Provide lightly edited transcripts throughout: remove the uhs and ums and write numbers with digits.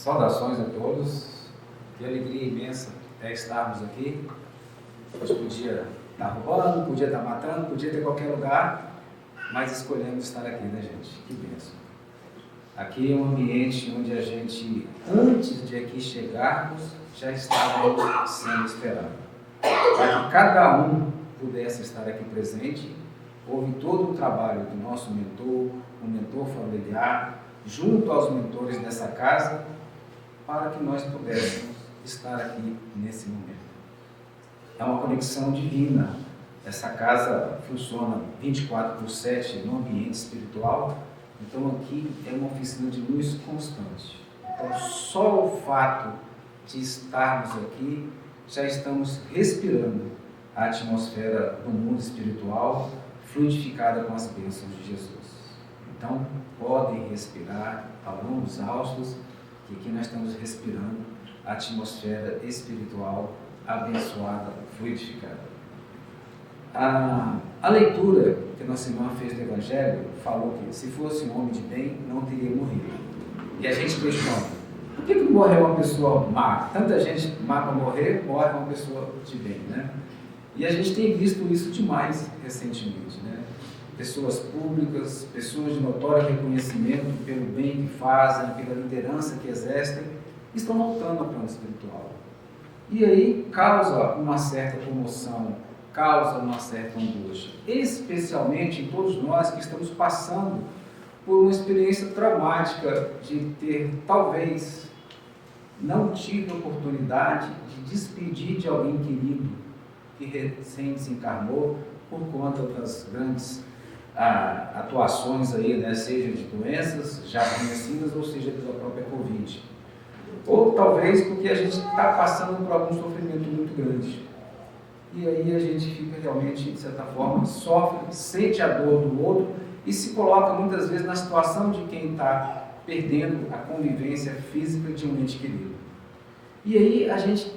Saudações a todos, que alegria imensa é estarmos aqui. Hoje podia estar roubando, podia estar matando, podia ter qualquer lugar, mas escolhemos estar aqui, né, gente? Que bênção. Aqui é um ambiente onde a gente, antes de aqui chegarmos, já estávamos sendo esperados. Para que cada um pudesse estar aqui presente, houve todo o trabalho do nosso mentor, o mentor familiar, junto aos mentores dessa casa, para que nós pudéssemos estar aqui nesse momento. É uma conexão divina. Essa casa funciona 24/7 no ambiente espiritual, então aqui é uma oficina de luz constante. Então só o fato de estarmos aqui, já estamos respirando a atmosfera do mundo espiritual, fluidificada com as bênçãos de Jesus. Então podem respirar a longos haustos, que aqui nós estamos respirando a atmosfera espiritual abençoada, fluidificada. A leitura que nossa irmã fez do Evangelho falou que se fosse um homem de bem, não teria morrido. E a gente questiona, por que morreu uma pessoa má? Tanta gente má para morrer, morre uma pessoa de bem, né? E a gente tem visto isso demais recentemente, né? Pessoas públicas, pessoas de notório reconhecimento pelo bem que fazem, pela liderança que exercem, estão voltando ao plano espiritual. E aí causa uma certa comoção, causa uma certa angústia, especialmente em todos nós que estamos passando por uma experiência traumática de ter, talvez, não tido a oportunidade de despedir de alguém querido que recém desencarnou por conta das grandes atuações aí, né, seja de doenças já conhecidas ou seja pela própria Covid. Ou talvez porque a gente está passando por algum sofrimento muito grande. E aí a gente fica realmente, de certa forma, sofre, sente a dor do outro e se coloca muitas vezes na situação de quem está perdendo a convivência física de um ente querido. E aí a gente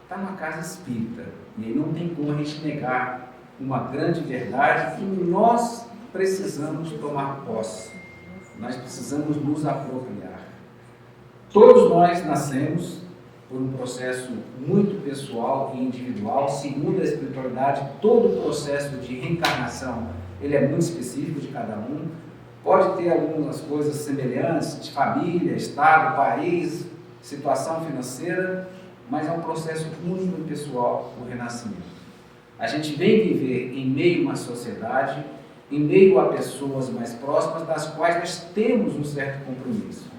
está numa casa espírita, e aí não tem como a gente negar uma grande verdade que nós precisamos tomar posse, nós precisamos nos apropriar. Todos nós nascemos por um processo muito pessoal e individual. Segundo a espiritualidade, todo o processo de reencarnação ele é muito específico de cada um. Pode ter algumas coisas semelhantes de família, estado, país, situação financeira, mas é um processo único e pessoal o renascimento. A gente vem viver em meio a uma sociedade, em meio a pessoas mais próximas, das quais nós temos um certo compromisso.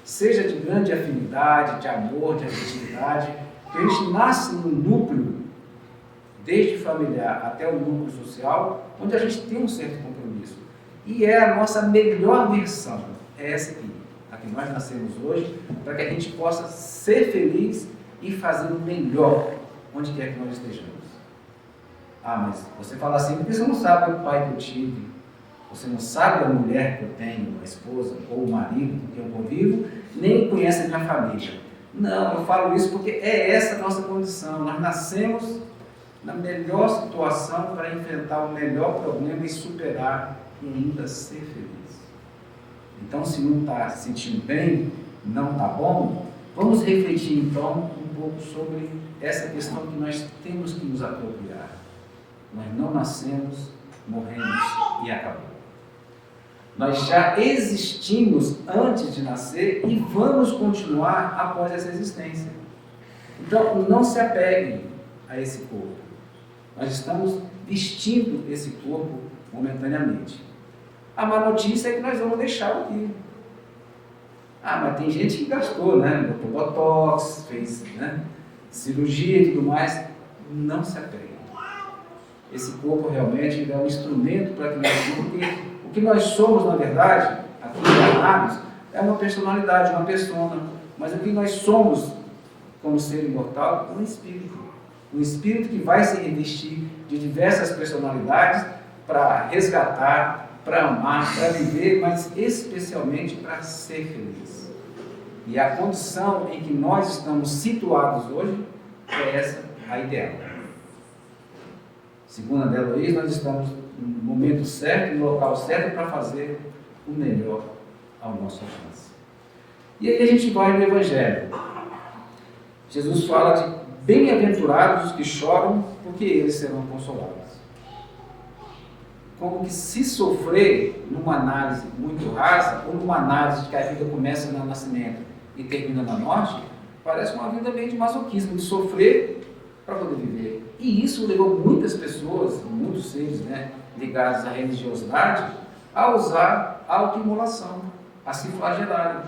Seja de grande afinidade, de amor, de afetividade, que a gente nasce num núcleo, desde familiar até o núcleo social, onde a gente tem um certo compromisso. E é a nossa melhor versão, é essa aqui, a que nós nascemos hoje, para que a gente possa ser feliz e fazer o melhor, onde quer que nós estejamos. Mas você fala assim, porque você não sabe o pai que eu tive, você não sabe a mulher que eu tenho, a esposa ou o marido com quem eu convivo, nem conhece a minha família. Não, eu falo isso porque é essa a nossa condição. Nós nascemos na melhor situação para enfrentar o melhor problema e superar e ainda ser feliz. Então, se não está se sentindo bem, não está bom, vamos refletir então um pouco sobre essa questão que nós temos que nos apropriar. Nós não nascemos, morremos e acabou. Nós já existimos antes de nascer e vamos continuar após essa existência. Então, não se apeguem a esse corpo. Nós estamos vestindo esse corpo momentaneamente. A má notícia é que nós vamos deixá-lo aqui. Mas tem gente que gastou, né? Botou botox, fez, né, cirurgia e tudo mais. Não se apeguem. Esse corpo realmente é um instrumento para que nós, porque o que nós somos, na verdade, aqui encarnados, é uma personalidade, uma persona. Mas o que nós somos como ser imortal é um espírito. Um espírito que vai se revestir de diversas personalidades para resgatar, para amar, para viver, mas especialmente para ser feliz. E a condição em que nós estamos situados hoje é essa a ideal. Segundo a André Luiz, nós estamos no momento certo, no local certo para fazer o melhor ao nosso alcance. E aí a gente vai no Evangelho. Jesus fala de bem-aventurados os que choram, porque eles serão consolados. Como que se sofrer numa análise muito rasa, ou numa análise de que a vida começa no nascimento e termina na morte, parece uma vida meio de masoquismo, de sofrer para poder viver. E isso levou muitas pessoas, muitos seres, né, ligados à religiosidade, a usar a autoimolação, a se flagelarem,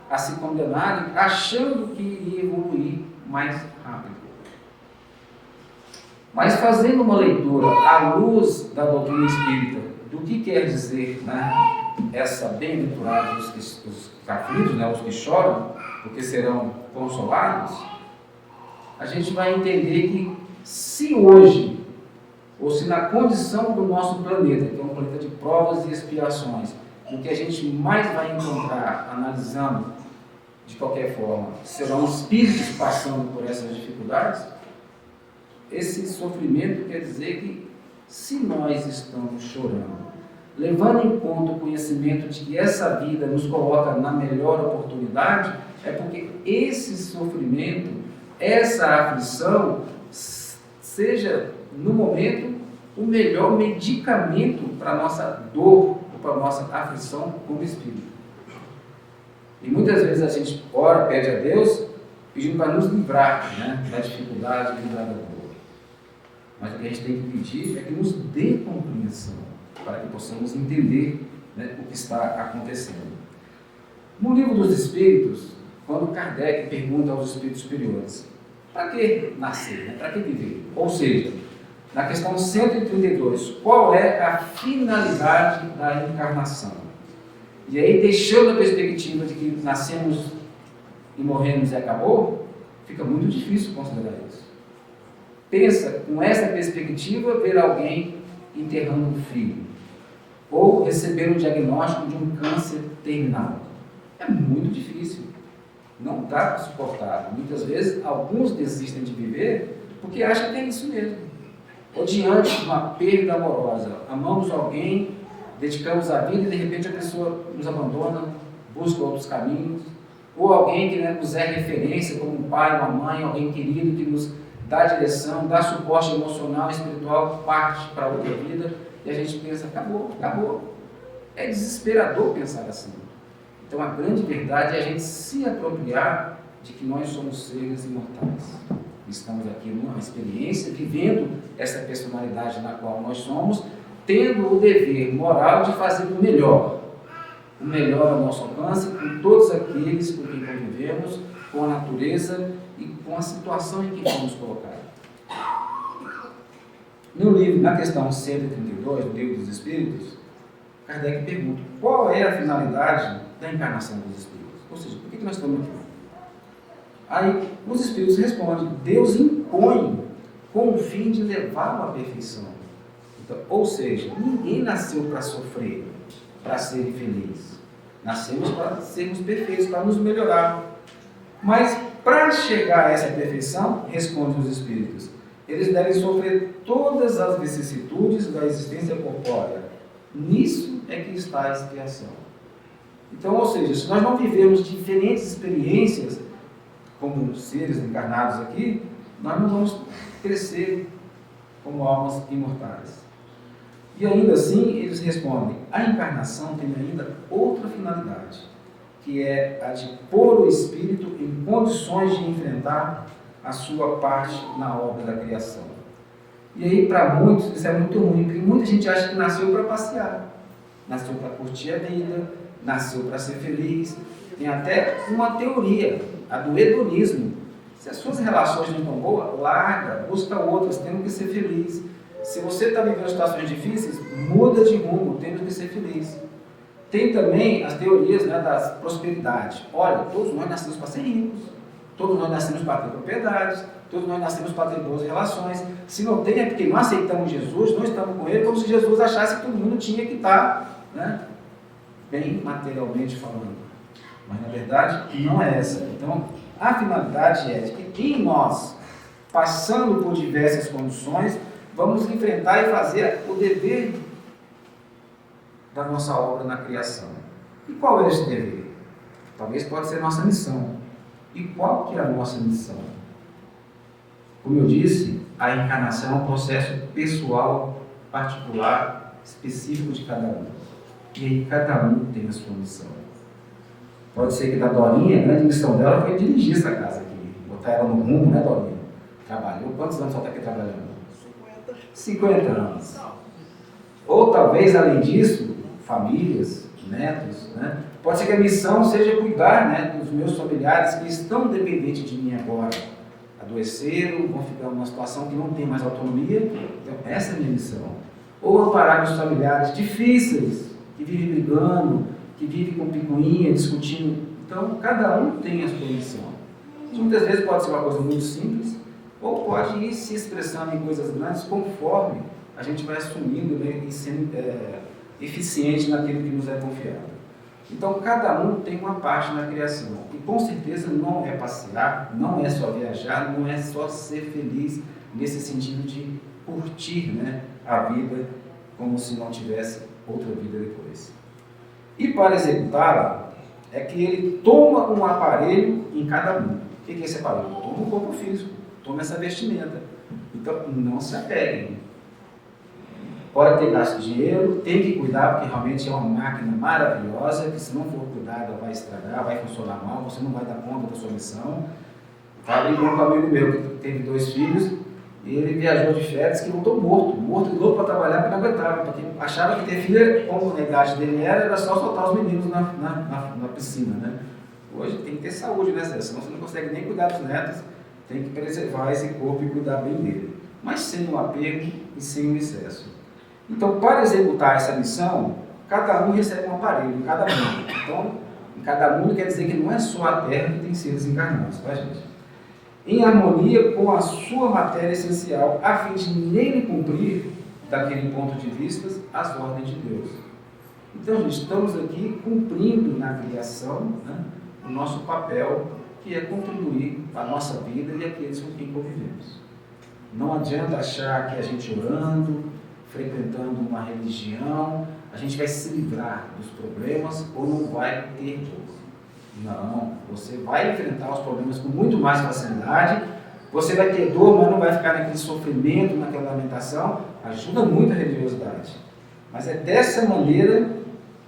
a se condenarem, achando que iria evoluir mais rápido. Mas fazendo uma leitura à luz da doutrina espírita, do que quer dizer, né, essa bem-aventurada os aflitos, né, os que choram, porque serão consolados, a gente vai entender que se hoje, ou se na condição do nosso planeta, que é um planeta de provas e expiações, o que a gente mais vai encontrar, analisando de qualquer forma, serão espíritos passando por essas dificuldades, esse sofrimento quer dizer que se nós estamos chorando, levando em conta o conhecimento de que essa vida nos coloca na melhor oportunidade, é porque esse sofrimento, essa aflição, seja no momento o melhor medicamento para a nossa dor, para a nossa aflição como espírito. E muitas vezes a gente ora, pede a Deus, pedindo para nos livrar, né, da dificuldade, livrar da dor. Mas o que a gente tem que pedir é que nos dê compreensão, para que possamos entender, né, o que está acontecendo. No Livro dos Espíritos, quando Kardec pergunta aos espíritos superiores, para que nascer, né? Para que viver? Ou seja, na questão 132, qual é a finalidade da encarnação? E aí, deixando a perspectiva de que nascemos e morremos e acabou, fica muito difícil considerar isso. Pensa, com essa perspectiva, ver alguém enterrando um filho, ou receber um diagnóstico de um câncer terminal. É muito difícil. Não dá para suportar. Muitas vezes, alguns desistem de viver porque acham que é isso mesmo. Ou diante de uma perda amorosa, amamos alguém, dedicamos a vida e de repente a pessoa nos abandona, busca outros caminhos. Ou alguém que, né, nos é referência, como um pai, uma mãe, alguém querido que nos dá direção, dá suporte emocional, espiritual, parte para outra vida, e a gente pensa, acabou, acabou. É desesperador pensar assim. Então a grande verdade é a gente se apropriar de que nós somos seres imortais. Estamos aqui numa experiência, vivendo essa personalidade na qual nós somos, tendo o dever moral de fazer o melhor ao nosso alcance, com todos aqueles com quem convivemos, com a natureza e com a situação em que fomos colocados. No livro, na questão 132, do Livro dos Espíritos, Kardec pergunta qual é a finalidade da encarnação dos Espíritos. Ou seja, por que nós estamos aqui? Aí os Espíritos respondem, Deus impõe com o fim de levá-lo à perfeição. Então, ou seja, ninguém nasceu para sofrer, para ser infeliz. Nascemos para sermos perfeitos, para nos melhorar. Mas para chegar a essa perfeição, respondem os Espíritos, eles devem sofrer todas as vicissitudes da existência corpórea. Nisso é que está a expiação. Então, ou seja, se nós não vivemos diferentes experiências, como seres encarnados aqui, nós não vamos crescer como almas imortais. E ainda assim, eles respondem, a encarnação tem ainda outra finalidade, que é a de pôr o espírito em condições de enfrentar a sua parte na obra da criação. E aí, para muitos, isso é muito ruim, porque muita gente acha que nasceu para passear, nasceu para curtir a vida, nasceu para ser feliz. Tem até uma teoria, a do hedonismo. Se as suas relações não estão boas, larga, busca outras, temos que ser feliz. Se você está vivendo situações difíceis, muda de rumo, temos que ser feliz. Tem também as teorias, né, da prosperidade. Olha, todos nós nascemos para ser ricos, todos nós nascemos para ter propriedades, todos nós nascemos para ter boas relações. Se não tem, é porque não aceitamos Jesus, não estamos com Ele, como se Jesus achasse que todo mundo tinha que estar, né, bem materialmente falando. Mas na verdade não é essa. Então a finalidade é de que em nós, passando por diversas condições, vamos enfrentar e fazer o dever da nossa obra na criação. E qual é esse dever? Talvez pode ser nossa missão. E qual que é a nossa missão? Como eu disse, a encarnação é um processo pessoal, particular, específico de cada um. E aí cada um tem a sua missão. Pode ser que da Dorinha, a grande missão dela foi dirigir essa casa aqui, botar ela no rumo, né, Dorinha? Trabalhou. Quantos anos ela está aqui trabalhando? 50 anos. Ou talvez, além disso, famílias, netos, né? Pode ser que a missão seja cuidar, né, dos meus familiares que estão dependentes de mim agora. Adoeceram, vão ficar numa situação que não tem mais autonomia. Então, essa é a minha missão. Ou amparar meus familiares difíceis, que vivem brigando, que vivem com picuinha, discutindo. Então, cada um tem a sua missão. Muitas vezes pode ser uma coisa muito simples, ou pode ir se expressando em coisas grandes conforme a gente vai assumindo, né, e sendo eficiente naquilo que nos é confiado. Então, cada um tem uma parte na criação. E com certeza não é passear, não é só viajar, não é só ser feliz nesse sentido de curtir, né, a vida como se não tivesse outra vida depois. E para executá-la, é que ele toma um aparelho em cada um. O que é esse aparelho? Toma um corpo físico, toma essa vestimenta. Então, não se apeguem. Pode ter gasto de dinheiro, tem que cuidar, porque realmente é uma máquina maravilhosa, que se não for cuidada vai estragar, vai funcionar mal, você não vai dar conta da sua missão. Estava brincando com um amigo meu que teve 2 filhos, e ele viajou de férias que voltou morto e louco para trabalhar, porque não aguentava, porque achava que ter filha, como a idade dele era só soltar os meninos na piscina, né? Hoje tem que ter saúde, né, Zé? Senão você não consegue nem cuidar dos netos, tem que preservar esse corpo e cuidar bem dele, mas sem o apego e sem o excesso. Então, para executar essa missão, cada um recebe um aparelho, em cada mundo. Então, em cada mundo quer dizer que não é só a Terra que tem seres encarnados, tá, gente? Em harmonia com a sua matéria essencial, a fim de nele cumprir, daquele ponto de vista, as ordens de Deus. Então, gente, estamos aqui cumprindo na criação, né, o nosso papel, que é contribuir para a nossa vida e aqueles com quem convivemos. Não adianta achar que a gente orando, frequentando uma religião, a gente vai se livrar dos problemas ou não vai ter dor. Não, você vai enfrentar os problemas com muito mais facilidade, você vai ter dor, mas não vai ficar naquele sofrimento, naquela lamentação. Ajuda muito a religiosidade. Mas é dessa maneira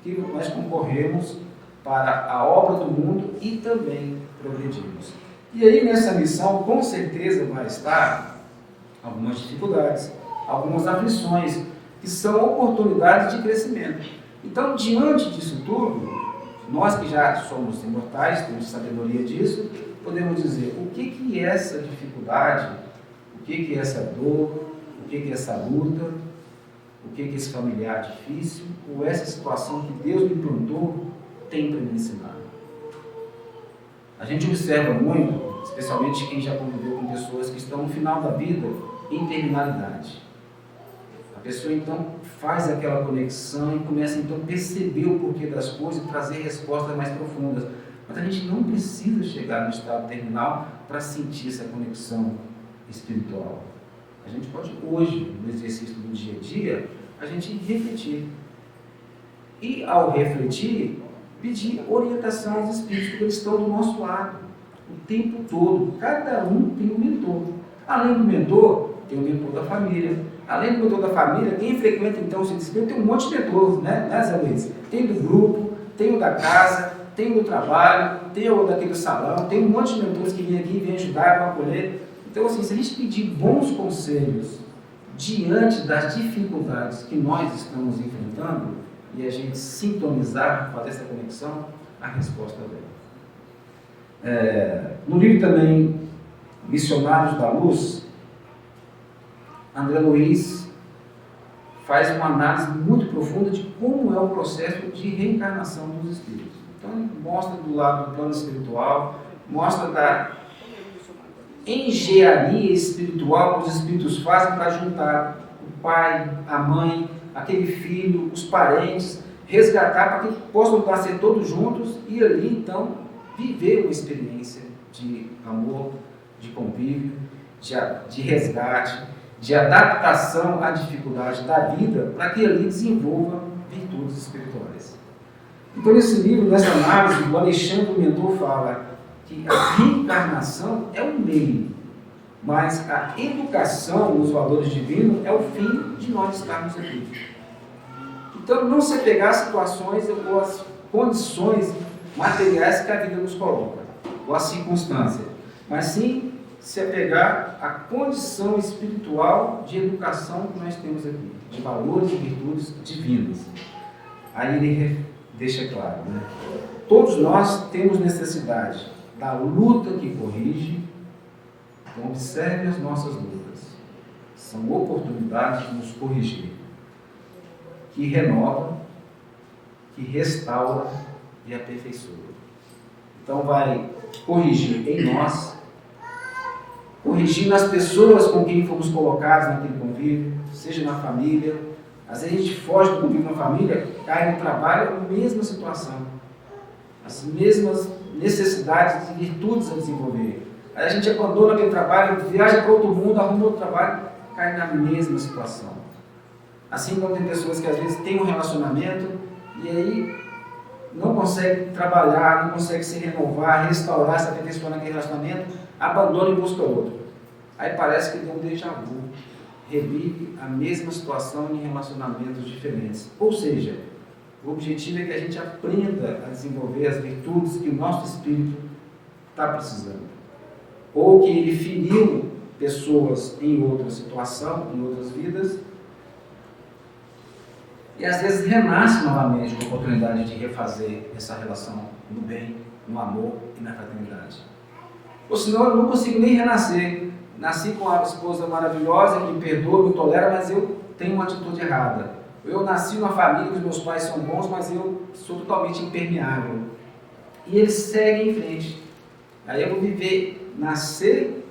que nós concorremos para a obra do mundo e também progredimos. E aí nessa missão, com certeza vai estar algumas dificuldades, algumas aflições, que são oportunidades de crescimento. Então, diante disso tudo, nós que já somos imortais, temos sabedoria disso, podemos dizer o que é essa dificuldade, o que é essa dor, o que é essa luta, o que é esse familiar difícil, ou essa situação que Deus me plantou tem para me ensinar. A gente observa muito, especialmente quem já conviveu com pessoas que estão no final da vida, em terminalidade. A pessoa então faz aquela conexão e começa então a perceber o porquê das coisas e trazer respostas mais profundas. Mas a gente não precisa chegar no estado terminal para sentir essa conexão espiritual. A gente pode hoje, no exercício do dia a dia, a gente refletir. E ao refletir, pedir orientação aos espíritos, porque eles estão do nosso lado o tempo todo. Cada um tem um mentor. Além do mentor, tem o mentor da família. Além do mentor da família, quem frequenta então o centro espírita tem um monte de mentores, né, Zé Luiz? Tem do grupo, tem o da casa, tem o do trabalho, tem o daquele salão, tem um monte de mentores que vêm aqui, vêm ajudar, vão acolher. Então, assim, se a gente pedir bons conselhos diante das dificuldades que nós estamos enfrentando e a gente sintonizar, fazer essa conexão, a resposta vem. No livro também, Missionários da Luz, André Luiz faz uma análise muito profunda de como é o processo de reencarnação dos espíritos. Então, ele mostra do lado do plano espiritual, mostra da engenharia espiritual que os espíritos fazem para juntar o pai, a mãe, aquele filho, os parentes, resgatar para que possam ser todos juntos e ali, então, viver uma experiência de amor, de convívio, de resgate, de adaptação à dificuldade da vida, para que ali desenvolva virtudes espirituais. Então, nesse livro, nessa análise, o Alexandre, o mentor, fala que a reencarnação é um meio, mas a educação nos valores divinos é o fim de nós estarmos aqui. Então, não se pegar as situações ou as condições materiais que a vida nos coloca, ou a circunstância, mas sim se apegar à condição espiritual de educação que nós temos aqui, de valores e virtudes divinas. Aí ele deixa claro, né? Todos nós temos necessidade da luta que corrige. Então, observe as nossas lutas. São oportunidades de nos corrigir, que renova, que restaura e aperfeiçoa. Então, vai corrigir em nós, corrigir nas pessoas com quem fomos colocados naquele convívio, seja na família. Às vezes a gente foge do convívio na família, cai no trabalho, a mesma situação, as mesmas necessidades e virtudes a desenvolver. Aí a gente abandona aquele trabalho, viaja para outro mundo, arruma outro trabalho, cai na mesma situação. Assim como tem pessoas que às vezes têm um relacionamento e aí não consegue trabalhar, não consegue se renovar, restaurar, se aperfeiçoar naquele relacionamento, abandona e busca outro. Aí parece que deu um déjà vu, revive a mesma situação em relacionamentos diferentes. Ou seja, o objetivo é que a gente aprenda a desenvolver as virtudes que o nosso espírito está precisando. Ou que ele feriu pessoas em outra situação, em outras vidas, e às vezes renasce novamente com a oportunidade de refazer essa relação no bem, no amor e na fraternidade. Ou senão eu não consigo nem renascer. Nasci com uma esposa maravilhosa que me perdoa, me tolera, mas eu tenho uma atitude errada. Eu nasci numa família que os meus pais são bons, mas eu sou totalmente impermeável. E eles seguem em frente. Aí eu vou viver, nascer,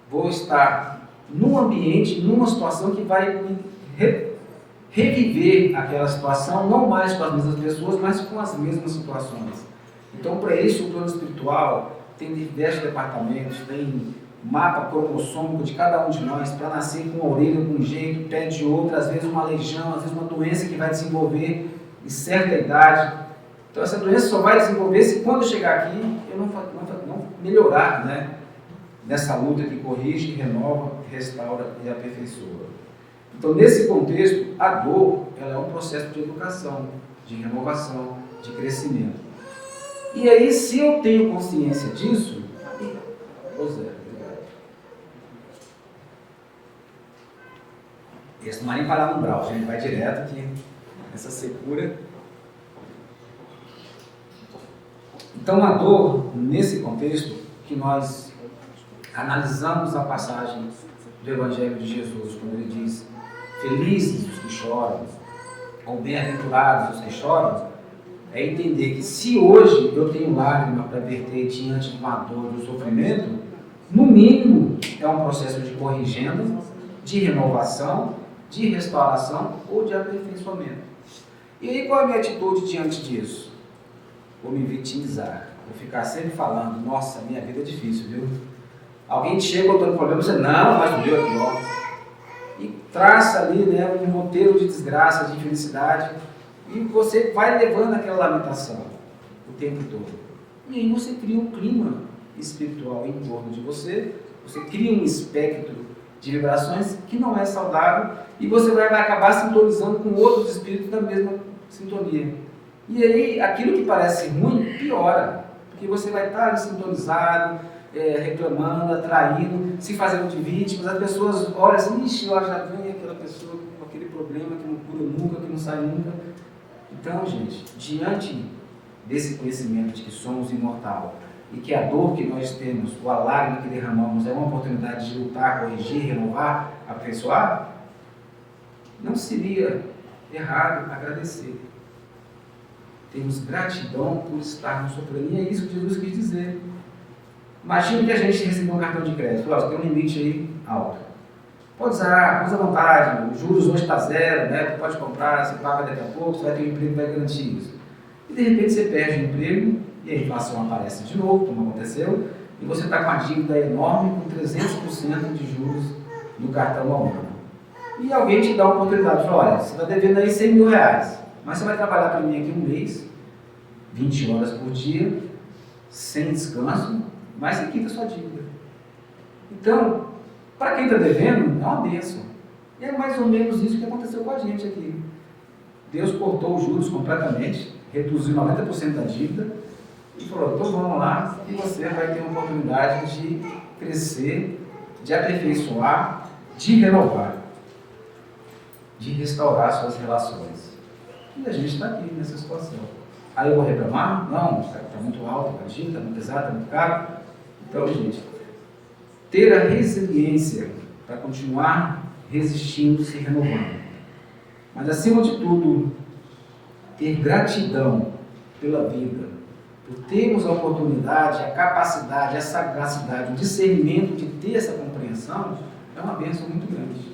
vou estar num ambiente, numa situação que vai me reviver aquela situação, não mais com as mesmas pessoas, mas com as mesmas situações. Então, para isso, o plano espiritual tem diversos departamentos, tem mapa cromossômico de cada um de nós, para nascer com uma orelha de um jeito, pé de outro, às vezes uma legião, às vezes uma doença que vai desenvolver em certa idade. Então, essa doença só vai desenvolver se quando chegar aqui, eu não melhorar, né? Nessa luta que corrige, renova, restaura e aperfeiçoa. Então, nesse contexto, a dor ela é um processo de educação, de renovação, de crescimento. E aí, se eu tenho consciência disso, esse não vai nem parar no brau, a gente vai direto aqui, essa secura. Então, a dor, nesse contexto, que nós analisamos a passagem do Evangelho de Jesus, quando ele diz: felizes os que choram, ou bem-aventurados os que choram, é entender que se hoje eu tenho lágrima para verter diante de uma dor, de um sofrimento, no mínimo é um processo de corrigenda, de renovação, de restauração ou de aperfeiçoamento. E aí qual é a minha atitude diante disso? Vou me vitimizar, vou ficar sempre falando: nossa, minha vida é difícil, viu? Alguém chega contando problema, você: não, mas o meu é pior. E traça ali, né, um roteiro de desgraça, de infelicidade, e você vai levando aquela lamentação o tempo todo. E aí você cria um clima espiritual em torno de você, você cria um espectro de vibrações que não é saudável, e você vai acabar sintonizando com outros espíritos da mesma sintonia. E aí aquilo que parece ruim piora, porque você vai estar sintonizado, reclamando, atraindo, se fazendo de vítimas. As pessoas olham assim: ixi, lá já vem aquela pessoa com aquele problema que não cura nunca, que não sai nunca. Então, gente, diante desse conhecimento de que somos imortal e que a dor que nós temos, o lágrima que derramamos, é uma oportunidade de lutar, corrigir, renovar, aperfeiçoar, não seria errado agradecer. Temos gratidão por estarmos sofrendo, e é isso que Jesus quis dizer. Imagina que a gente recebeu um cartão de crédito: você tem um limite aí alto. Pode usar, usa à vontade, os juros hoje está zero, né? Tu pode comprar, você paga daqui a pouco, você vai ter um emprego que vai garantir isso. E de repente você perde o emprego, e a inflação aparece de novo, como aconteceu, e você está com uma dívida enorme, com 300% de juros no cartão ao ano. E alguém te dá uma oportunidade: fala: olha, você está devendo aí 100 mil reais, mas você vai trabalhar para mim aqui um mês, 20 horas por dia, sem descanso, mas você quita a sua dívida. Então, para quem está devendo, é uma bênção. E é mais ou menos isso que aconteceu com a gente aqui. Deus cortou os juros completamente, reduziu 90% da dívida e falou, então vamos lá e você vai ter uma oportunidade de crescer, de aperfeiçoar, de renovar, de restaurar suas relações. E a gente está aqui nessa situação. Aí eu vou reclamar? Não, está muito alto a dívida, está muito pesado, está muito caro. Então, gente, ter a resiliência para continuar resistindo, se renovando. Mas, acima de tudo, ter gratidão pela vida, por termos a oportunidade, a capacidade, a sagacidade, o discernimento de ter essa compreensão, é uma bênção muito grande.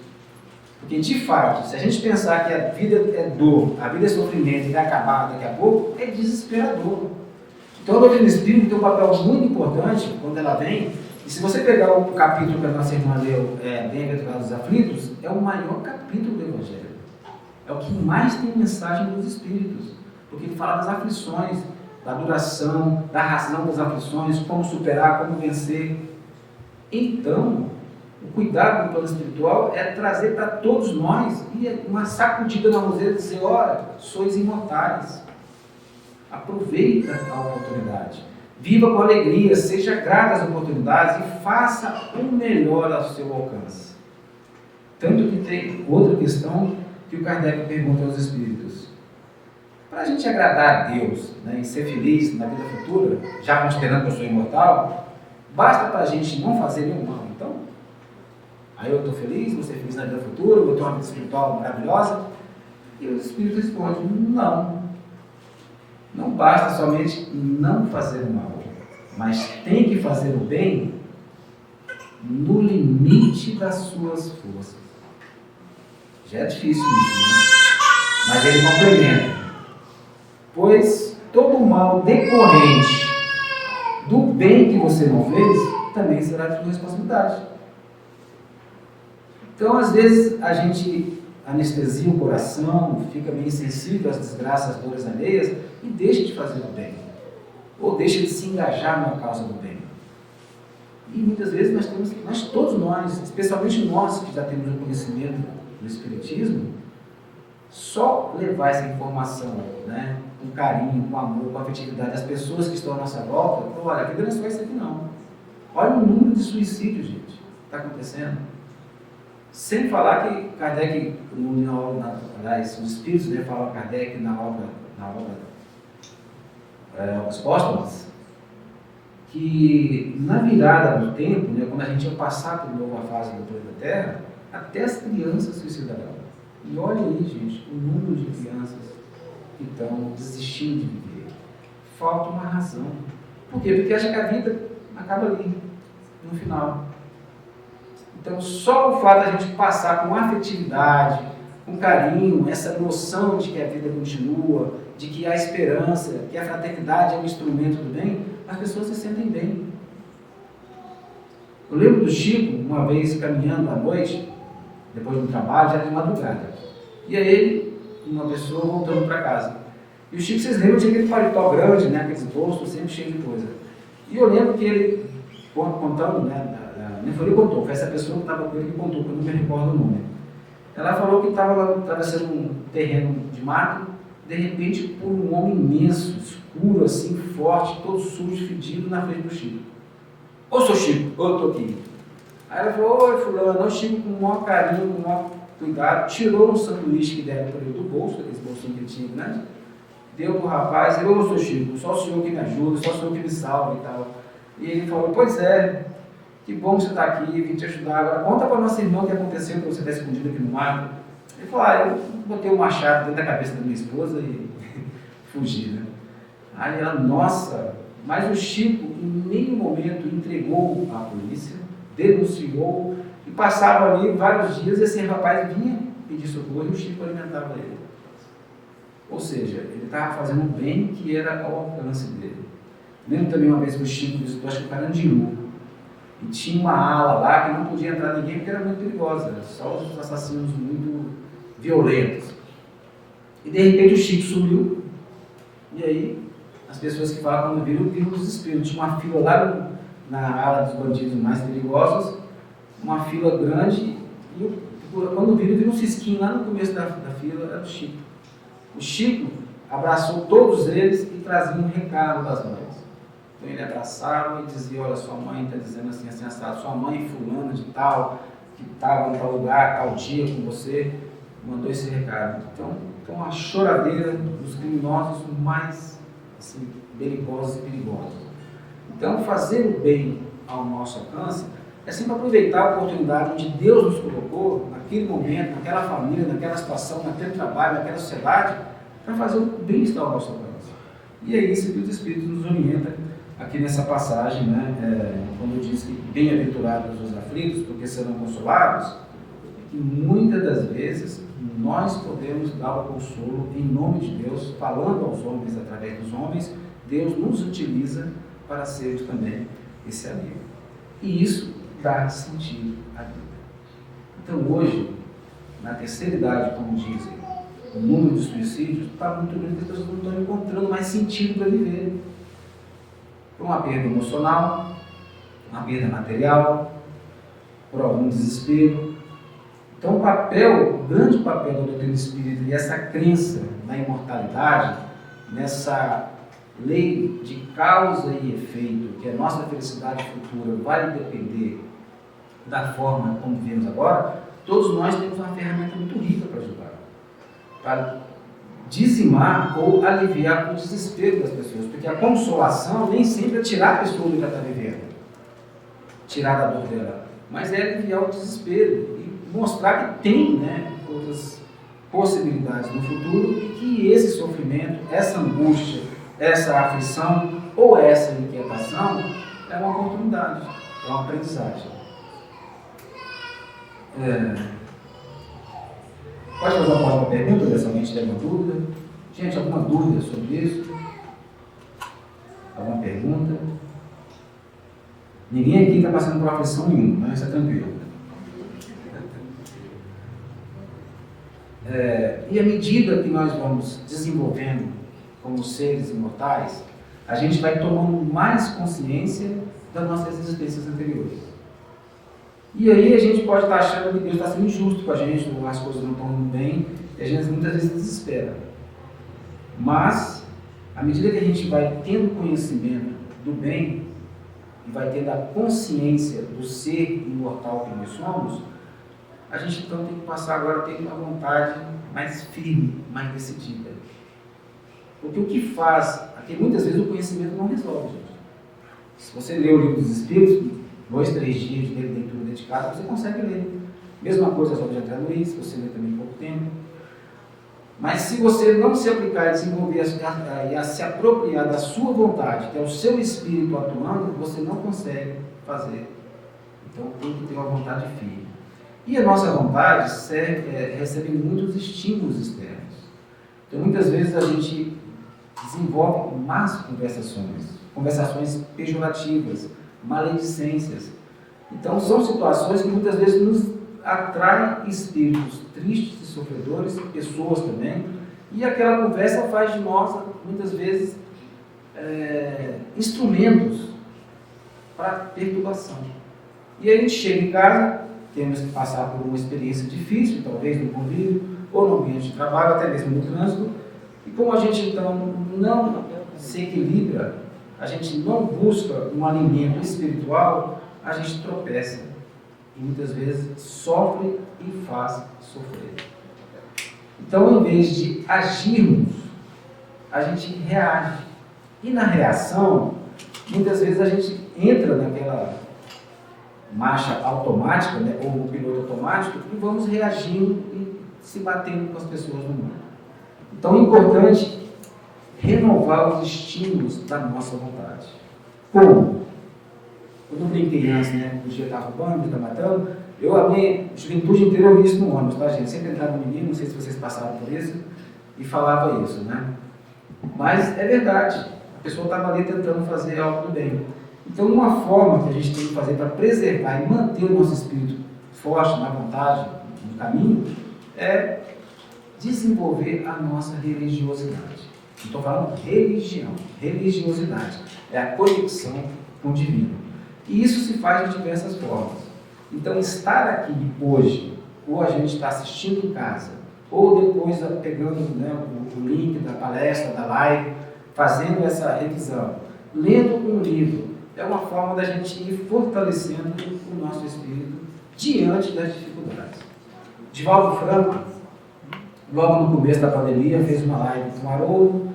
Porque, de fato, se a gente pensar que a vida é dor, a vida é sofrimento e vai acabar daqui a pouco, é desesperador. Então, a doutrina espírita tem um papel muito importante quando ela vem. E se você pegar o capítulo que a nossa irmã leu, Bem-aventurados os aflitos, é o maior capítulo do Evangelho. É o que mais tem mensagem dos Espíritos, porque ele fala das aflições, da duração, da razão das aflições, como superar, como vencer. Então, o cuidado com o plano espiritual é trazer para todos nós uma sacudida na roseira e dizer, olha, sois imortais. Aproveita a oportunidade. Viva com alegria, seja grato às oportunidades e faça o melhor ao seu alcance. Tanto que tem outra questão que o Kardec pergunta aos Espíritos. Para a gente agradar a Deus, né, e ser feliz na vida futura, já considerando que eu sou imortal, basta para a gente não fazer nenhum mal. Então, aí eu estou feliz, vou ser feliz na vida futura, vou ter uma vida espiritual maravilhosa. E os Espíritos respondem, não. Não basta somente não fazer o mal, mas tem que fazer o bem no limite das suas forças. Já é difícil isso, né? Mas ele complementa. Pois todo o mal decorrente do bem que você não fez, também será de sua responsabilidade. Então, às vezes, a gente anestesia o coração, fica meio insensível às desgraças, às dores alheias e deixa de fazer o bem. Ou deixa de se engajar na causa do bem. E muitas vezes todos nós, especialmente nós que já temos o conhecimento do Espiritismo, só levar essa informação, né, com carinho, com amor, com afetividade às pessoas que estão à nossa volta, olha, a vida não é só isso aqui não. Olha o número de suicídios, gente, está acontecendo. Sem falar que Kardec, os Espíritos, né, falam Kardec na obra Obras Póstumas, que na virada do tempo, né, quando a gente ia passar por uma nova fase do planeta Terra, até as crianças suicidarão. E olha aí, gente, o número de crianças que estão desistindo de viver. Falta uma razão. Por quê? Porque acha que a vida acaba ali, no final. Então, só o fato de a gente passar com afetividade, com carinho, essa noção de que a vida continua, de que há esperança, que a fraternidade é um instrumento do bem, as pessoas se sentem bem. Eu lembro do Chico, uma vez caminhando à noite, depois do trabalho, já de madrugada. E aí ele, uma pessoa voltando para casa. E o Chico, vocês lembram, tinha aquele paletó grande, né, aqueles bolsos sempre cheios de coisa. E eu lembro que ele, contando, né, nem foi ele que contou, foi essa pessoa que estava com ele que contou, que eu não me recordo o nome. Ela falou que estava atravessando um terreno de mato, de repente, por um homem imenso, escuro, assim, forte, todo sujo, fedido, na frente do Chico. Ô, seu Chico, eu estou aqui. Aí ela falou, oi, fulano, o Chico, com o maior carinho, com o maior cuidado, tirou um sanduíche que deram para ele do bolso, aquele bolsinho que ele tinha grande, deu para o rapaz, e ô, seu Chico, só o senhor que me ajuda, só o senhor que me salva e tal. E ele falou, pois é, que bom que você está aqui, vim te ajudar. Agora conta para a nossa irmã o que aconteceu para você estar escondido aqui no mato. Ele falou, eu botei um machado dentro da cabeça da minha esposa e fugi, né? Aí ela, nossa, mas o Chico em nenhum momento entregou à polícia, denunciou, e passava ali vários dias e esse rapaz vinha pedir socorro e o Chico alimentava ele. Ou seja, ele estava fazendo o bem que era ao alcance dele. Lembro também uma vez que o Chico visitou, acho que o Carandiru, e tinha uma ala lá que não podia entrar ninguém porque era muito perigosa, só os assassinos muito violentos. E de repente o Chico sumiu, e aí as pessoas que falam quando viram os espíritos. Tinha uma fila lá na ala dos bandidos mais perigosos, uma fila grande, e quando viram um cisquinho lá no começo da fila, era o Chico. O Chico abraçou todos eles e trazia um recado das mães. Então ele abraçava e dizia: olha, sua mãe está dizendo assim, assim, assado, sua mãe fulana de tal, que estava em tal lugar, tal dia com você, mandou esse recado. Então a choradeira dos criminosos mais assim, belicosos e perigosos. Então fazer o bem ao nosso alcance é sempre aproveitar a oportunidade onde Deus nos colocou, naquele momento, naquela família, naquela situação, naquele trabalho, naquela sociedade, para fazer o bem-estar ao nosso alcance. E é isso que os Espíritos nos orientam aqui nessa passagem, né? Quando diz que bem-aventurados os aflitos, porque serão consolados, que muitas das vezes nós podemos dar o consolo em nome de Deus, falando aos homens através dos homens. Deus nos utiliza para sermos também esse amigo. E isso dá sentido à vida. Então hoje, na terceira idade, como dizem, o número de suicídios está muito grande, porque as pessoas não estão encontrando mais sentido para viver. Por uma perda emocional, uma perda material, por algum desespero. Então o grande papel da doutrina espírita e essa crença na imortalidade, nessa lei de causa e efeito, que a nossa felicidade futura vai depender da forma como vivemos agora, todos nós temos uma ferramenta muito rica para ajudar, para dizimar ou aliviar o desespero das pessoas, porque a consolação nem sempre é tirar a pessoa do que ela está vivendo, tirar da dor dela, mas é aliviar o desespero e mostrar que tem, né, outras possibilidades no futuro e que esse sofrimento, essa angústia, essa aflição ou essa inquietação é uma oportunidade, é uma aprendizagem. Pode fazer uma pergunta, se alguém tiver uma dúvida? Gente, alguma dúvida sobre isso? Alguma pergunta? Ninguém aqui está passando por aflição nenhuma, mas isso é tranquilo. E à medida que nós vamos desenvolvendo como seres imortais, a gente vai tomando mais consciência das nossas existências anteriores. E aí a gente pode estar achando que Deus está sendo injusto com a gente, ou as coisas não estão indo bem, e a gente muitas vezes desespera. Mas, à medida que a gente vai tendo conhecimento do bem, e vai tendo a consciência do ser imortal que nós somos, a gente então tem que passar agora a ter uma vontade mais firme, mais decidida. Porque o que faz, aqui muitas vezes o conhecimento não resolve, gente. Se você lê o livro dos Espíritos, 2, 3 dias de leitura dedicada, você consegue ler. Mesma coisa sobre André Luiz, você lê também em pouco tempo. Mas se você não se aplicar e desenvolver e a se apropriar da sua vontade, que é o seu espírito atuando, você não consegue fazer. Então tem que ter uma vontade firme. E a nossa vontade recebe muitos estímulos externos. Então muitas vezes a gente desenvolve más conversações pejorativas, maledicências. Então são situações que muitas vezes nos atraem espíritos tristes e sofredores, pessoas também, e aquela conversa faz de nós, muitas vezes, instrumentos para perturbação. E aí a gente chega em casa, temos que passar por uma experiência difícil, talvez no convívio, ou no ambiente de trabalho, até mesmo no trânsito, e como a gente então não se equilibra, a gente não busca um alimento espiritual, a gente tropeça e muitas vezes sofre e faz sofrer. Então, em vez de agirmos, a gente reage. E na reação, muitas vezes a gente entra naquela marcha automática, né, ou no piloto automático, e vamos reagindo e se batendo com as pessoas no mundo. Então é importante renovar os estímulos da nossa vontade. Como? Quando eu brinquei antes, né, o dia está roubando, o dia está matando, a minha juventude inteira eu vi isso no ônibus, tá, gente? Sempre entrava um menino, não sei se vocês passaram por isso, e falava isso, né? Mas é verdade, a pessoa estava ali tentando fazer algo do bem. Então, uma forma que a gente tem que fazer para preservar e manter o nosso espírito forte na vontade, no caminho, é desenvolver a nossa religiosidade. Não estou falando religião, religiosidade. É a conexão com o divino. E isso se faz de diversas formas. Então, estar aqui hoje, ou a gente está assistindo em casa, ou depois pegando, né, o link da palestra, da live, fazendo essa revisão, lendo um livro, é uma forma da gente ir fortalecendo o nosso espírito diante das dificuldades. Divaldo Franco, logo no começo da pandemia, fez uma live com o Haroldo,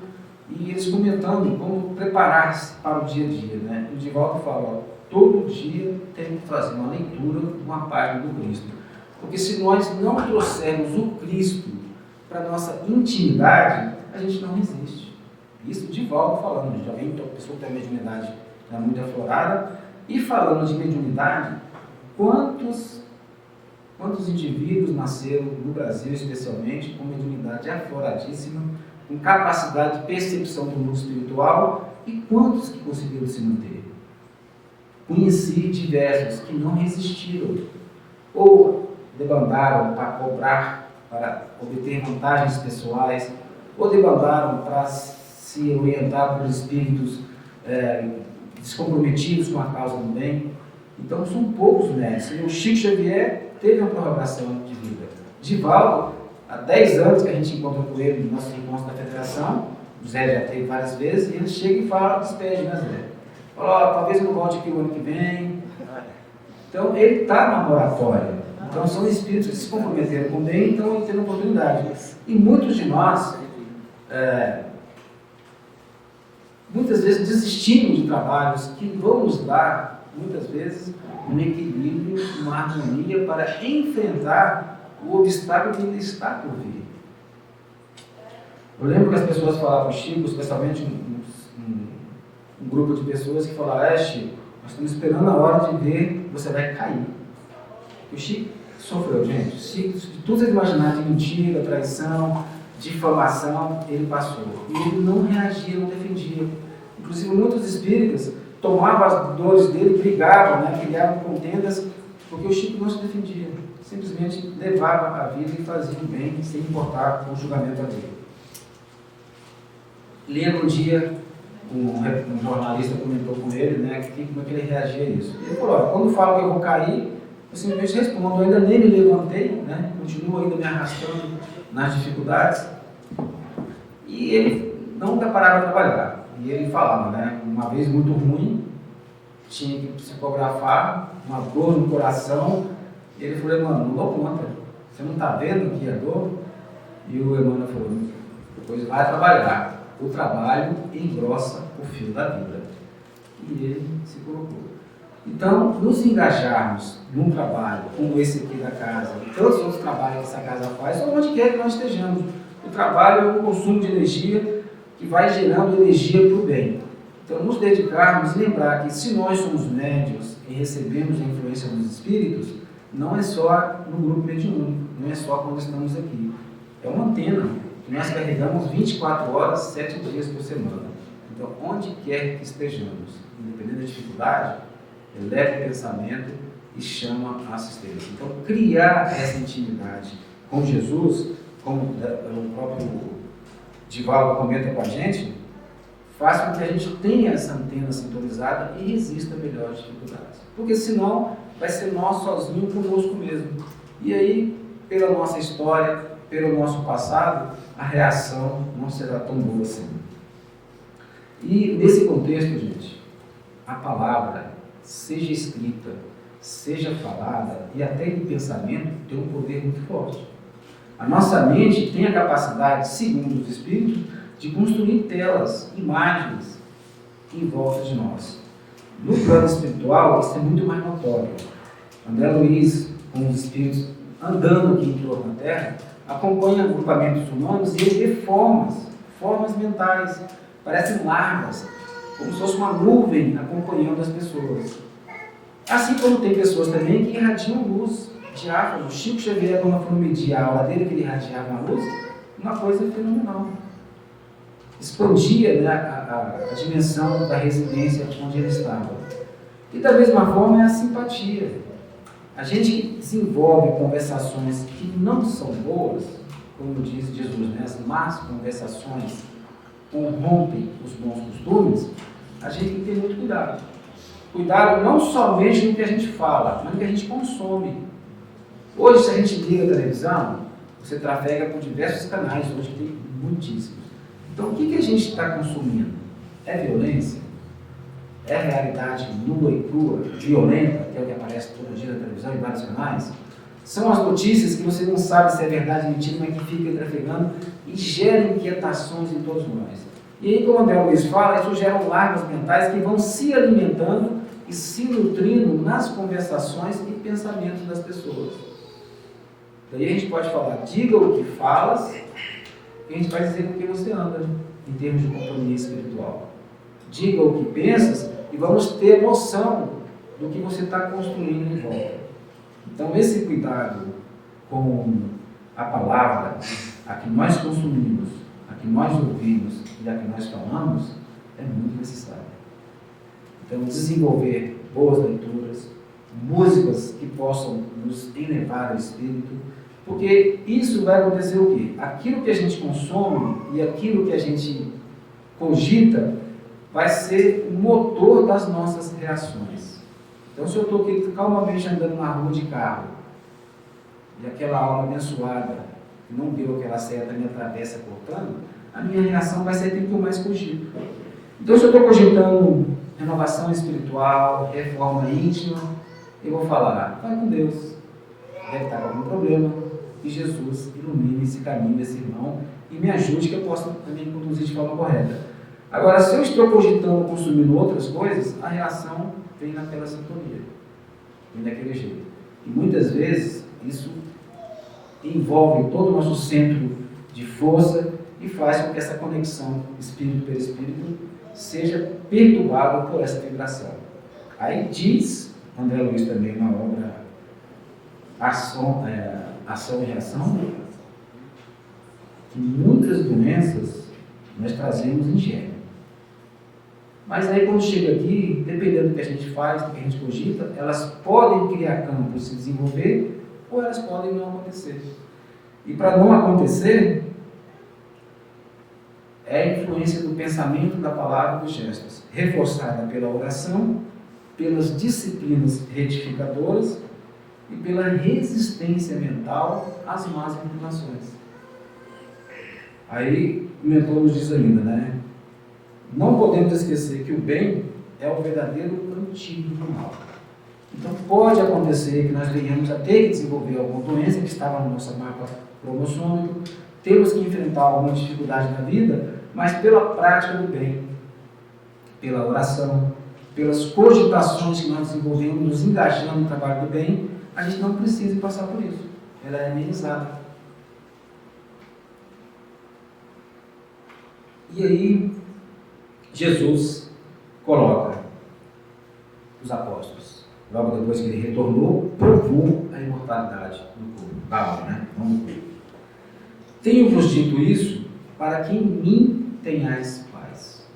e eles comentando como preparar-se para o dia a dia. Né? O Divaldo fala, todo dia tem que fazer uma leitura de uma página do Cristo. Porque se nós não trouxermos o Cristo para a nossa intimidade, a gente não resiste. Isso Divaldo falando, já vem uma pessoa que tem a mediunidade muito aflorada, e falando de mediunidade, quantos indivíduos nasceram no Brasil, especialmente, com mediunidade afloradíssima, com capacidade de percepção do mundo espiritual, e quantos que conseguiram se manter? Conheci diversos que não resistiram, ou debandaram para cobrar, para obter vantagens pessoais, ou debandaram para se orientar por espíritos descomprometidos com a causa do bem. Então são poucos médicos. O Chico Xavier teve uma prorrogação de vida. Divaldo, há 10 anos que a gente encontra com ele no nosso encontro da federação, o Zé já teve várias vezes, e ele chega e fala, despede, né, Zé? Fala, talvez eu não volte aqui o ano que vem. Então ele está na moratória. Então são espíritos que se comprometeram com o bem, então ele tem oportunidade. E muitos de nós, muitas vezes desistimos de trabalhos que vão nos dar, muitas vezes, um equilíbrio, uma harmonia para enfrentar o obstáculo que ainda está por vir. Eu lembro que as pessoas falavam, Chico, especialmente um grupo de pessoas que falavam, Chico, nós estamos esperando a hora de ver, você vai cair. O Chico sofreu, gente. Chico, de tudo que você imaginar de mentira, traição, difamação, ele passou. E ele não reagia, não defendia. Inclusive, muitos espíritas tomavam as dores dele, brigavam, né, criavam contendas, porque o Chico não se defendia. Simplesmente levava a vida e fazia o bem, sem importar com o julgamento dele. Lembro um dia, um jornalista comentou com ele, né, como é que ele reagia a isso. Ele falou, olha, quando falo que eu vou cair, eu simplesmente respondo, eu ainda nem me levantei, né, continuo ainda me arrastando nas dificuldades. E ele nunca parava de trabalhar. E ele falava, né, uma vez muito ruim, tinha que psicografar, uma dor no coração. E ele falou, mano, não dou conta, você não está vendo que é dor? E o Emmanuel falou, depois vai trabalhar. O trabalho engrossa o fio da vida. E ele se colocou. Então, nos engajarmos num trabalho como esse aqui da casa, e todos os outros trabalhos que essa casa faz, ou onde quer que nós estejamos. O trabalho é um consumo de energia que vai gerando energia para o bem. Então, nos dedicarmos e lembrar que se nós somos médiuns e recebemos a influência dos espíritos, não é só no grupo mediúnico, não é só quando estamos aqui. É uma antena que nós carregamos 24 horas, 7 dias por semana. Então, onde quer que estejamos, independente da dificuldade, eleva o pensamento e chama a assistência. Então, criar essa intimidade com Jesus, como o próprio Divaldo comenta com a gente, faz com que a gente tenha essa antena sintonizada e resista melhor às dificuldades. Porque senão vai ser nós sozinhos conosco mesmo. E aí, pela nossa história, pelo nosso passado, a reação não será tão boa assim. E nesse contexto, gente, a palavra, seja escrita, seja falada e até em pensamento, tem um poder muito forte. A nossa mente tem a capacidade, segundo os espíritos, de construir telas, imagens em volta de nós. No plano espiritual, isso é muito mais notório. André Luiz, com os espíritos andando aqui em torno da Terra, acompanha agrupamentos humanos e ele vê formas mentais, parecem larvas, como se fosse uma nuvem acompanhando as pessoas. Assim como tem pessoas também que irradiam luz, diáfano. Chico Xavier, quando foi medir a aula dele, que ele irradiava uma luz, uma coisa fenomenal. Expandia, né, a dimensão da residência onde ele estava. E da mesma forma é a simpatia. A gente que desenvolve conversações que não são boas, como diz Jesus, né, as más conversações, corrompem os bons costumes, a gente tem que ter muito cuidado. Cuidado não somente no que a gente fala, mas no que a gente consome. Hoje, se a gente liga a televisão, você trafega por diversos canais, hoje tem muitíssimos. Então, o que a gente está consumindo? É violência? É realidade nua e crua, violenta, que é o que aparece todo dia na televisão e vários canais? São as notícias que você não sabe se é verdade ou mentira, mas que fica trafegando e gera inquietações em todos nós. E aí, como o André Luiz fala, isso gera larvas mentais que vão se alimentando e se nutrindo nas conversações e pensamentos das pessoas. Daí a gente pode falar, diga o que falas, e a gente vai dizer com quem você anda, em termos de companhia espiritual. Diga o que pensas e vamos ter noção do que você está construindo em volta. Então, esse cuidado com a palavra, a que nós consumimos, a que nós ouvimos e a que nós falamos, é muito necessário. Então, desenvolver boas leituras, músicas que possam nos elevar ao espírito, porque isso vai acontecer o quê? Aquilo que a gente consome e aquilo que a gente cogita vai ser o motor das nossas reações. Então, se eu estou aqui calmamente andando na rua de carro e aquela alma abençoada que não deu aquela seta me atravessa cortando, a minha reação vai ser aquilo que eu mais cogito. Então, se eu estou cogitando renovação espiritual, reforma íntima, eu vou falar, vai com Deus, deve estar com algum problema, e Jesus ilumine esse caminho desse irmão e me ajude que eu possa também conduzir de forma correta. Agora, se eu estou cogitando, consumindo outras coisas, a reação vem naquela sintonia, vem daquele jeito. E muitas vezes isso envolve todo o nosso centro de força e faz com que essa conexão espírito-perispírito seja perturbada por essa vibração. Aí diz André Luiz também na obra Ação e Reação, que muitas doenças nós trazemos em gênero. Mas aí quando chega aqui, dependendo do que a gente faz, do que a gente cogita, elas podem criar campos e se desenvolver, ou elas podem não acontecer. E para não acontecer, é a influência do pensamento, da palavra e dos gestos, reforçada pela oração, pelas disciplinas retificadoras e pela resistência mental às más inclinações. Aí o mentor nos diz ainda, né? Não podemos esquecer que o bem é o verdadeiro antídoto do mal. Então pode acontecer que nós venhamos a ter que desenvolver alguma doença que estava no nosso mapa cromossômico, temos que enfrentar alguma dificuldade na vida, mas pela prática do bem, pela oração, pelas cogitações que nós desenvolvemos, nos engajando no trabalho do bem, a gente não precisa passar por isso. Ela é amenizada. E aí, Jesus coloca os apóstolos. Logo depois que ele retornou, provou a imortalidade do corpo. Paulo, né? Não do corpo. Tenho-vos dito isso para que em mim tenhais paz.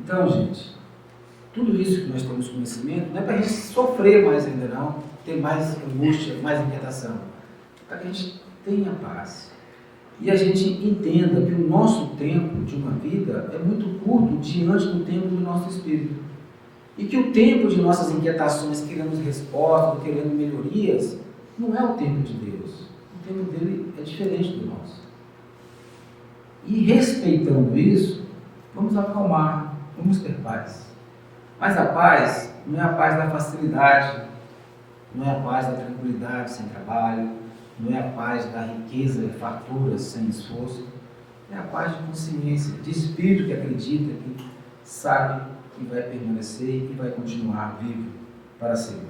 Então, gente, tudo isso que nós temos conhecimento não é para a gente sofrer mais ainda não, ter mais angústia, mais inquietação. É para que a gente tenha paz. E a gente entenda que o nosso tempo de uma vida é muito curto diante do tempo do nosso espírito. E que o tempo de nossas inquietações, querendo respostas, querendo melhorias, não é o tempo de Deus. O tempo dele é diferente do nosso. E respeitando isso, vamos acalmar, vamos ter paz. Mas a paz não é a paz da facilidade, não é a paz da tranquilidade sem trabalho, não é a paz da riqueza e fartura sem esforço, é a paz de consciência, de espírito que acredita, que sabe que vai permanecer e vai continuar vivo para sempre.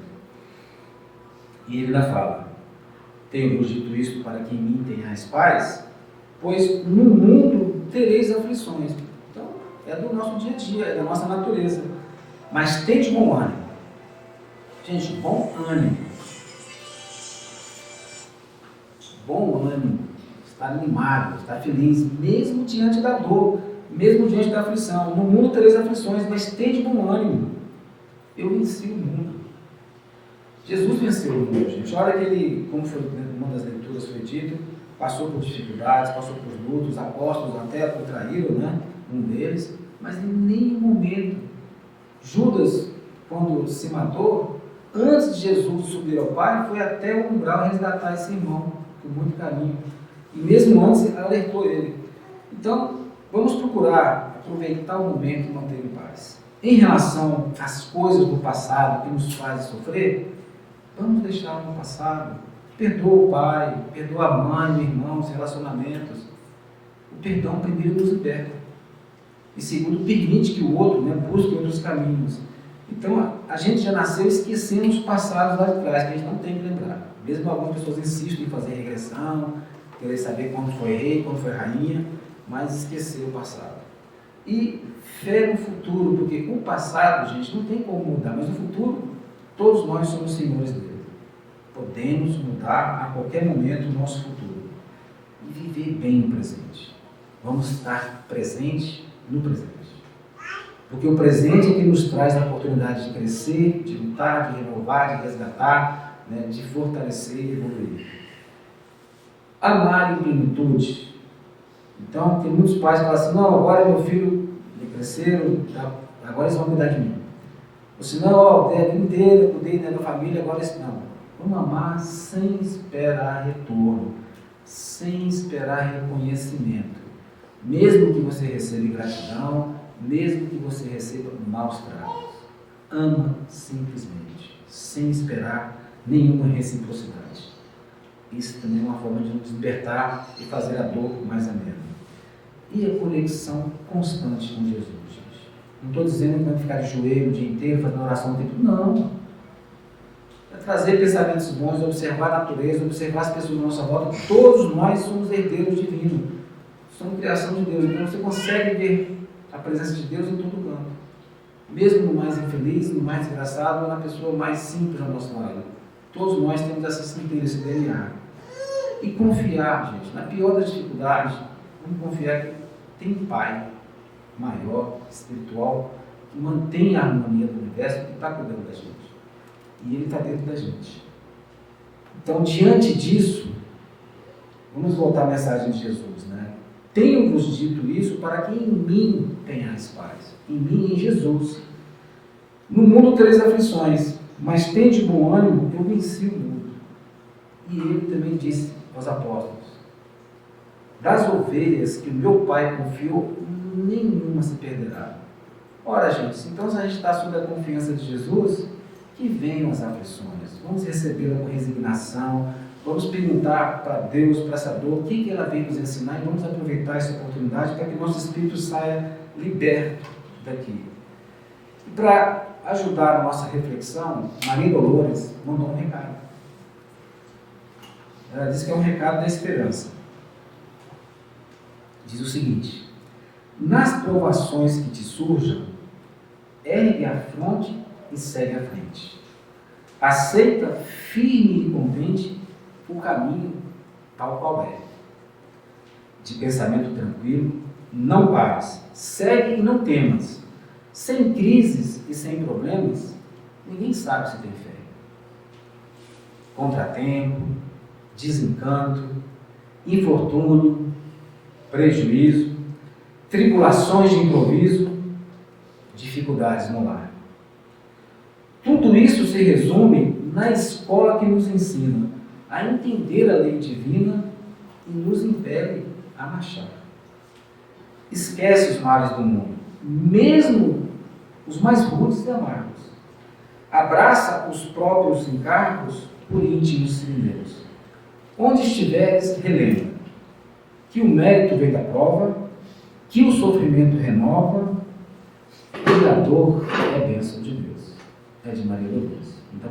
E ele ainda fala, tenho-vos dito isto para que em mim tenhais paz, pois no mundo tereis aflições. Então, é do nosso dia a dia, é da nossa natureza. Mas tende bom ânimo. Gente, bom ânimo. Bom ânimo. Estar animado, estar feliz, mesmo diante da dor, mesmo diante da aflição. No mundo tereis aflições, mas tende bom ânimo. Eu venci o mundo. Jesus venceu o mundo, gente. Olha que ele, como foi uma das leituras foi dito, passou por dificuldades, passou por lutas, os apóstolos até o traíram, né? Um deles, mas em nenhum momento, Judas, quando se matou, antes de Jesus subir ao Pai, foi até o umbral resgatar esse irmão, com muito carinho. E mesmo antes, alertou ele. Então, vamos procurar aproveitar o momento e manter em paz. Em relação às coisas do passado que nos fazem sofrer, vamos deixar no passado. Perdoa o pai, perdoa a mãe, o irmão, os relacionamentos. O perdão, primeiro, nos liberta. E segundo, permite que o outro, né, busque outros caminhos. Então, a gente já nasceu esquecendo os passados lá de trás, que a gente não tem que lembrar. Mesmo algumas pessoas insistem em fazer regressão, querer saber quando foi rei, quando foi rainha, mas esquecer o passado. E fé no futuro, porque o passado, gente, não tem como mudar, mas no futuro, todos nós somos senhores dele. Podemos mudar a qualquer momento o nosso futuro. E viver bem no presente. Vamos estar presente no presente. Porque o presente é que nos traz a oportunidade de crescer, de lutar, de renovar, de resgatar, né, de fortalecer e evoluir. Amar em plenitude. Então, tem muitos pais que falam assim, não, agora meu filho cresceram, agora eles vão cuidar de mim. Ou se não, a vida inteira, cuidei da família, agora eles não. Vamos amar sem esperar retorno, sem esperar reconhecimento. Mesmo que você receba gratidão, mesmo que você receba maus tratos. Ama simplesmente, sem esperar nenhuma reciprocidade. Isso também é uma forma de nos libertar e fazer a dor mais amena. E a conexão constante com Jesus, gente. Não estou dizendo que vamos ficar de joelho o dia inteiro, fazendo oração o tempo todo. Não. É trazer pensamentos bons, observar a natureza, observar as pessoas à nossa volta. Todos nós somos herdeiros divinos. Somos criação de Deus. Então você consegue ver a presença de Deus em todo canto. Mesmo no mais infeliz, no mais desgraçado, ou na pessoa mais simples ao nosso lado. Todos nós temos essa centelha, esse DNA. E confiar, gente, na pior das dificuldades, vamos confiar que tem um Pai maior, espiritual, que mantém a harmonia do universo, que está cuidando da gente. E Ele está dentro da gente. Então, diante disso, vamos voltar à mensagem de Jesus, né? Tenho-vos dito isso para que em mim tenhais paz. Em mim, em Jesus. No mundo tereis aflições, mas tende bom ânimo, eu venci o mundo. E Ele também disse aos apóstolos, das ovelhas que o meu Pai confiou, nenhuma se perderá. Ora, gente, então se a gente está sob a confiança de Jesus, que venham as aflições. Vamos recebê-la com resignação, vamos perguntar para Deus, para essa dor, o que ela vem nos ensinar e vamos aproveitar essa oportunidade para que nosso espírito saia liberto daqui. E para ajudar a nossa reflexão, Maria Dolores mandou um recado. Ela disse que é um recado da esperança. Diz o seguinte: nas provações que te surjam, ergue a fronte e segue à frente. Aceita firme e contente o caminho tal qual é. De pensamento tranquilo, não pares, segue e não temas. Sem crises e sem problemas, ninguém sabe se tem fé. Contratempo, desencanto, infortúnio, prejuízo, tribulações de improviso, dificuldades no lar. Tudo isso se resume na escola que nos ensina a entender a lei divina e nos impele a marchar. Esquece os males do mundo, mesmo os mais rudes e amargos. Abraça os próprios encargos por íntimos primeiros. Onde estiveres, relembra que o mérito vem da prova, que o sofrimento renova, e a dor é bênção de Deus. É de Maria Dolores. Então,